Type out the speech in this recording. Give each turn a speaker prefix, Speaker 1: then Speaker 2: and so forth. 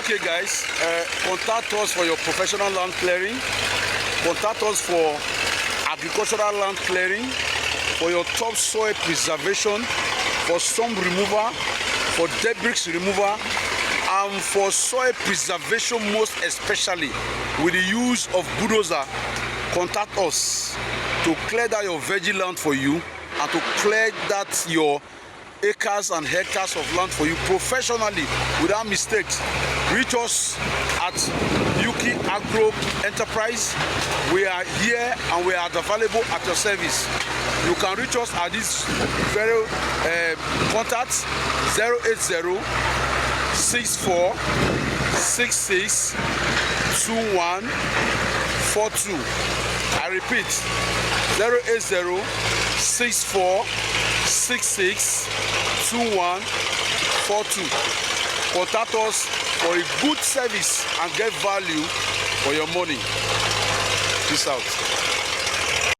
Speaker 1: Okay guys, contact us for your professional land clearing, contact us for agricultural land clearing, for your topsoil preservation, for storm removal, for debris removal, and for soil preservation, most especially with the use of bulldozer. Contact us to clear that your veggie land for you and to clear that your acres and hectares of land for you professionally without mistakes. Reach us at Yuki Agro Enterprise. We are here and we are available at your service. You can reach us at this very contact 080 64 66 21 42. I repeat, 080 64 66 21 42. Contact us for a good service and get value for your money. Peace out.